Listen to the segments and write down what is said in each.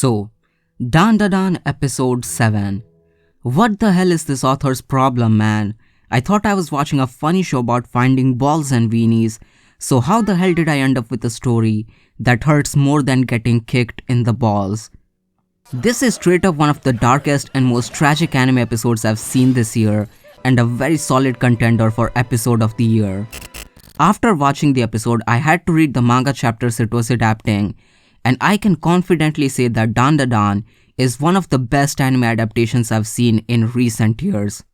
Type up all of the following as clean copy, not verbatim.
So, Dandadan episode 7. What the hell is this author's problem, man? I thought I was watching a funny show about finding balls and weenies, so how the hell did I end up with a story that hurts more than getting kicked in the balls? This is straight up one of the darkest and most tragic anime episodes I've seen this year, and a very solid contender for episode of the year. After watching the episode, I had to read the manga chapters it was adapting, and I can confidently say that Dandadan is one of the best anime adaptations I've seen in recent years.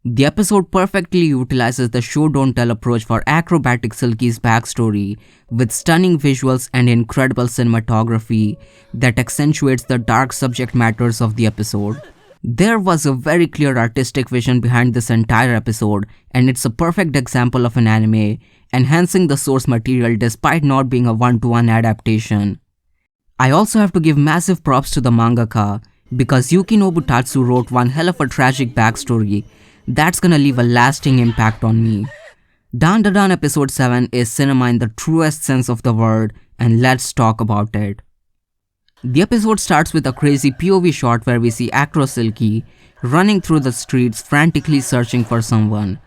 The episode perfectly utilizes the show don't tell approach for acrobatic Silky's backstory with stunning visuals and incredible cinematography that accentuates the dark subject matters of the episode. There was a very clear artistic vision behind this entire episode, and it's a perfect example of an anime enhancing the source material despite not being a one-to-one adaptation. I also have to give massive props to the mangaka because Yukinobu Tatsu wrote one hell of a tragic backstory that's gonna leave a lasting impact on me. Dandadan episode 7 is cinema in the truest sense of the word, and let's talk about it. The episode starts with a crazy POV shot where we see Acro Silky running through the streets frantically searching for someone.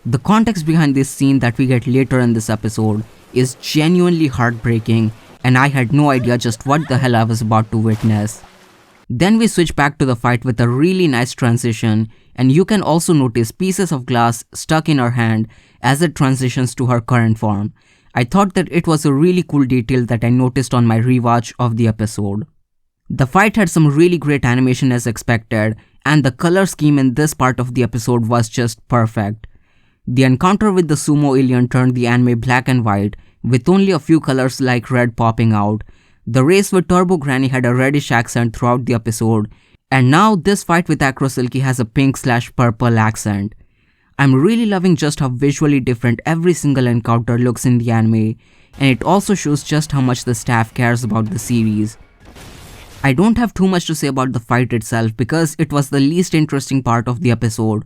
The context behind this scene that we get later in this episode is genuinely heartbreaking, and I had no idea just what the hell I was about to witness. Then we switch back to the fight with a really nice transition, and you can also notice pieces of glass stuck in her hand as it transitions to her current form. I thought that it was a really cool detail that I noticed on my rewatch of the episode. The fight had some really great animation as expected, and the color scheme in this part of the episode was just perfect. The encounter with the sumo alien turned the anime black and white, with only a few colors like red popping out. The race with Turbo Granny had a reddish accent throughout the episode, and now this fight with Acro Silky has a pink/purple accent. I'm really loving just how visually different every single encounter looks in the anime, and it also shows just how much the staff cares about the series. I don't have too much to say about the fight itself because it was the least interesting part of the episode,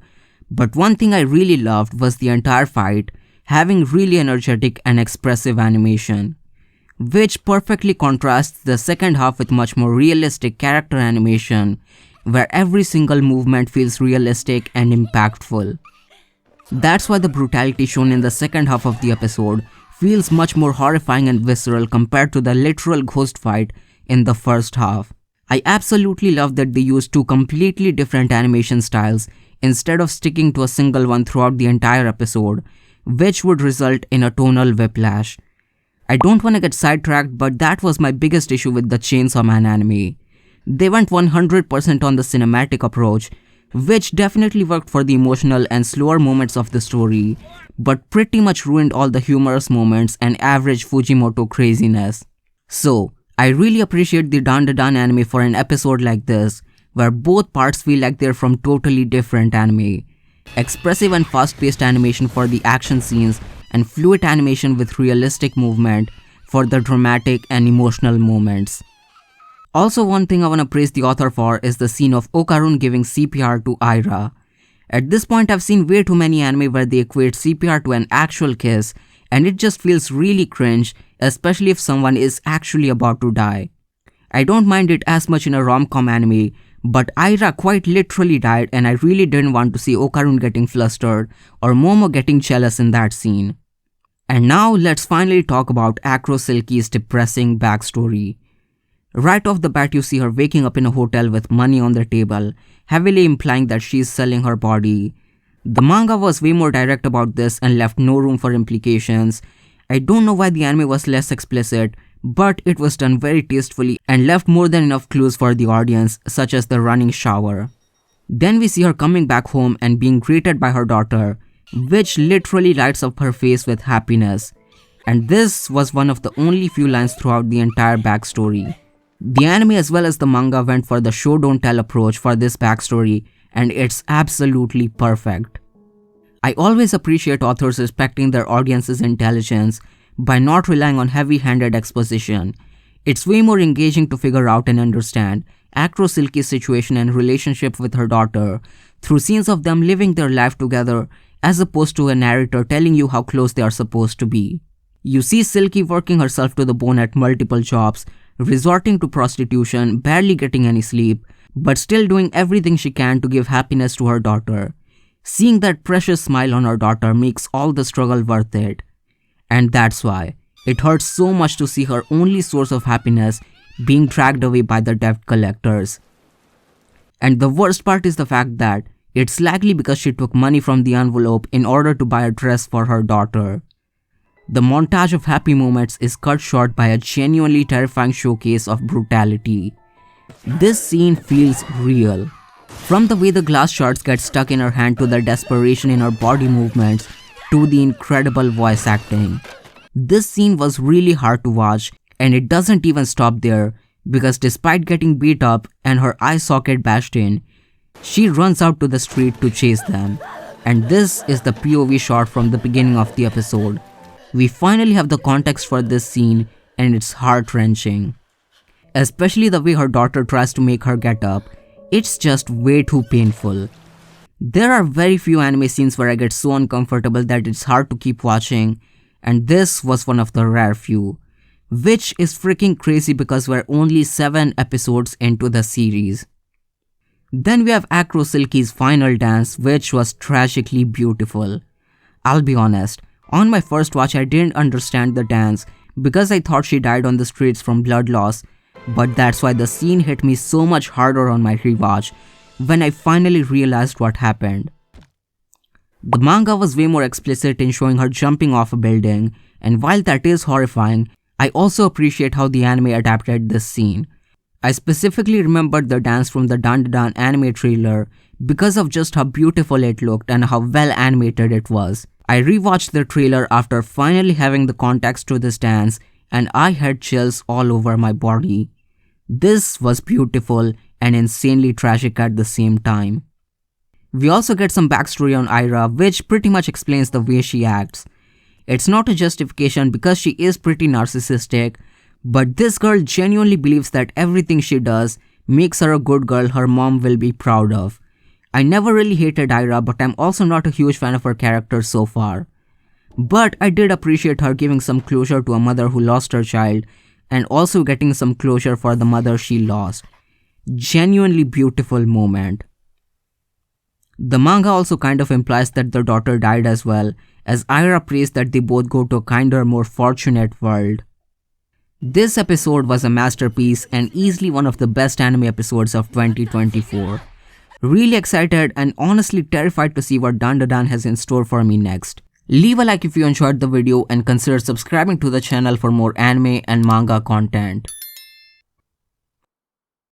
but one thing I really loved was the entire fight having really energetic and expressive animation, which perfectly contrasts the second half with much more realistic character animation, where every single movement feels realistic and impactful. That's why the brutality shown in the second half of the episode feels much more horrifying and visceral compared to the literal ghost fight in the first half. I absolutely love that they used two completely different animation styles instead of sticking to a single one throughout the entire episode, which would result in a tonal whiplash. I don't want to get sidetracked, but that was my biggest issue with the Chainsaw Man anime. They went 100% on the cinematic approach, which definitely worked for the emotional and slower moments of the story, but pretty much ruined all the humorous moments and average Fujimoto craziness. So, I really appreciate the Dandadan anime for an episode like this, where both parts feel like they're from totally different anime. Expressive and fast-paced animation for the action scenes, and fluid animation with realistic movement for the dramatic and emotional moments. Also, one thing I wanna praise the author for is the scene of Okarun giving CPR to Aira. At this point, I've seen way too many anime where they equate CPR to an actual kiss, and it just feels really cringe, especially if someone is actually about to die. I don't mind it as much in a rom-com anime, but Aira quite literally died, and I really didn't want to see Okarun getting flustered or Momo getting jealous in that scene. And now let's finally talk about Acro Silky's depressing backstory. Right off the bat, you see her waking up in a hotel with money on the table, heavily implying that she's selling her body. The manga was way more direct about this and left no room for implications. I don't know why the anime was less explicit, but it was done very tastefully and left more than enough clues for the audience, such as the running shower. Then we see her coming back home and being greeted by her daughter, which literally lights up her face with happiness. And this was one of the only few lines throughout the entire backstory. The anime as well as the manga went for the show don't tell approach for this backstory, and it's absolutely perfect. I always appreciate authors respecting their audience's intelligence by not relying on heavy-handed exposition. It's way more engaging to figure out and understand Acro Silky's situation and relationship with her daughter through scenes of them living their life together as opposed to a narrator telling you how close they are supposed to be. You see Silky working herself to the bone at multiple jobs, resorting to prostitution, barely getting any sleep, but still doing everything she can to give happiness to her daughter. Seeing that precious smile on her daughter makes all the struggle worth it. And that's why it hurts so much to see her only source of happiness being dragged away by the debt collectors. And the worst part is the fact that it's likely because she took money from the envelope in order to buy a dress for her daughter. The montage of happy moments is cut short by a genuinely terrifying showcase of brutality. This scene feels real. From the way the glass shards get stuck in her hand to the desperation in her body movements to the incredible voice acting. This scene was really hard to watch, and it doesn't even stop there because despite getting beat up and her eye socket bashed in, she runs out to the street to chase them. And this is the POV shot from the beginning of the episode. We finally have the context for this scene and it's heart-wrenching. Especially the way her daughter tries to make her get up. It's just way too painful. There are very few anime scenes where I get so uncomfortable that it's hard to keep watching, and this was one of the rare few. Which is freaking crazy because we're only 7 episodes into the series. Then we have Acro Silky's final dance, which was tragically beautiful. I'll be honest, on my first watch I didn't understand the dance because I thought she died on the streets from blood loss, but that's why the scene hit me so much harder on my rewatch when I finally realized what happened. The manga was way more explicit in showing her jumping off a building, and while that is horrifying, I also appreciate how the anime adapted this scene. I specifically remembered the dance from the Dandadan anime trailer because of just how beautiful it looked and how well animated it was. I rewatched the trailer after finally having the context to this dance and I had chills all over my body. This was beautiful and insanely tragic at the same time. We also get some backstory on Ira, which pretty much explains the way she acts. It's not a justification because she is pretty narcissistic, but this girl genuinely believes that everything she does makes her a good girl her mom will be proud of. I never really hated Ira, but I'm also not a huge fan of her character so far. But I did appreciate her giving some closure to a mother who lost her child and also getting some closure for the mother she lost. Genuinely beautiful moment. The manga also kind of implies that the daughter died as well, as Ira prays that they both go to a kinder, more fortunate world. This episode was a masterpiece and easily one of the best anime episodes of 2024. Really excited and honestly terrified to see what Dandadan has in store for me next. Leave a like if you enjoyed the video and consider subscribing to the channel for more anime and manga content.